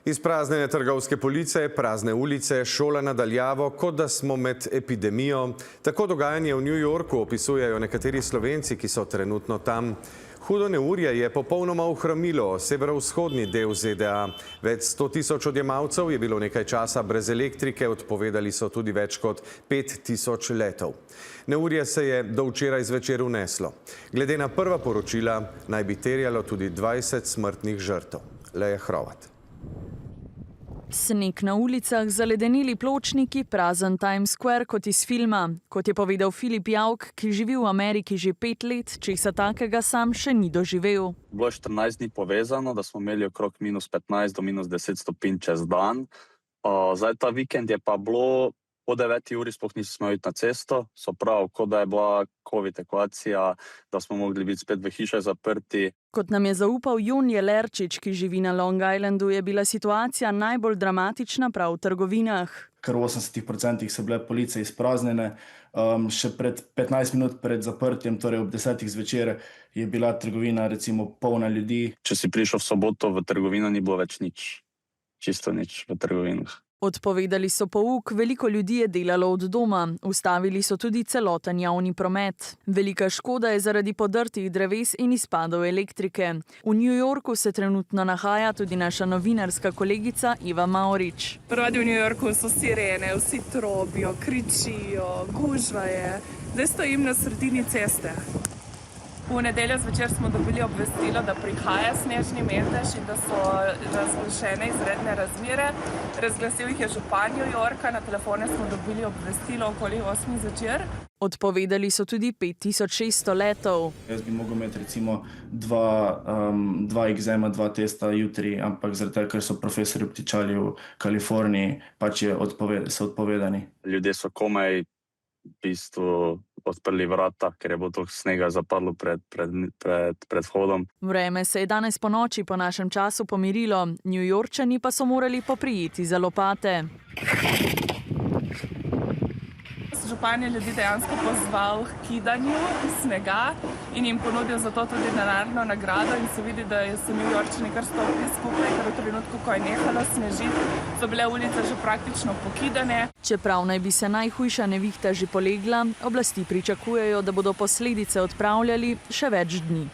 Izpraznjene trgovske police, prazne ulice, šola nadaljavo, kot da smo med epidemijo. Tako dogajanje v New Yorku opisujejo nekateri Slovenci, ki so trenutno tam. Hudo neurje je popolnoma ohromilo severovzhodni del ZDA. Več 100 tisoč odjemalcev je bilo nekaj časa brez elektrike, odpovedali so tudi več kot 5 tisoč letov. Neurje se je do včeraj zvečer uneslo. Glede na prva poročila naj bi terjalo tudi 20 smrtnih žrtev. Leja Hrovat. Sneg na ulicah, zaledenili pločniki, prazen Times Square kot iz filma. Kot je povedal Filip Javk, ki živi v Ameriki že 5 let, česa takega sam še ni doživel. Bilo je 14 dni povezano, da smo imeli okrog -15 do -10 stopinj čez dan. Zdaj ta vikend je pa bilo, po 9 uri sploh nismo smeli iti na cesto, so prav, kot da je bila covid ekvacija, da smo mogli biti spet v hiše zaprti. Kot nam je zaupal Jon Jelerčič, ki živi na Long Islandu, je bila situacija najbolj dramatična prav v trgovinah. Kar v 80% so bile police izpraznjene. Še pred 15 minut pred zaprtjem, torej ob 10 zvečer, je bila trgovina recimo polna ljudi. Če si prišel v soboto v trgovino, ni bilo več nič. Čisto nič v trgovinah. Odpovedali so pouk, veliko ljudi je delalo od doma, ustavili so tudi celoten javni promet. Velika škoda je zaradi podrtih dreves in izpadov elektrike. V New Yorku se trenutno nahaja tudi naša novinarska kolegica Iva Maurič. Prvi v New Yorku so sirene, vsi trobijo, kričijo, gužva je. Zdaj stojim na sredini ceste. V nedeljo zvečer smo dobili obvestilo, da prihaja snežni metež in da so razglašene izredne razmere. Razglasil jih je župan New Yorka, na telefone smo dobili obvestilo okoli 8 zvečer. Odpovedali so tudi 5600 letov. Jaz bi mogel imeti recimo dva egzema, 2 testa jutri, ampak zaradi tega, ker so profesori obtičali v Kaliforniji, pač so odpovedani. Ljudje so komaj v bistvu odprli vrata, ker je bilo toliko snega zapadlo pred vhodom. Vreme se je danes ponoči po našem času pomirilo, New Yorkčani pa so morali poprijeti za lopate. Župan je ljudi dejansko pozval k kidanju snega in jim ponudil za to tudi denarno nagrado in se vidi, da so New Yorkčani kar stopili skupaj, ker v trenutku, ko je nehalo snežiti, so bile ulice že praktično pokidane. Čeprav naj bi se najhujša nevihta že polegla, oblasti pričakujejo, da bodo posledice odpravljali še več dni.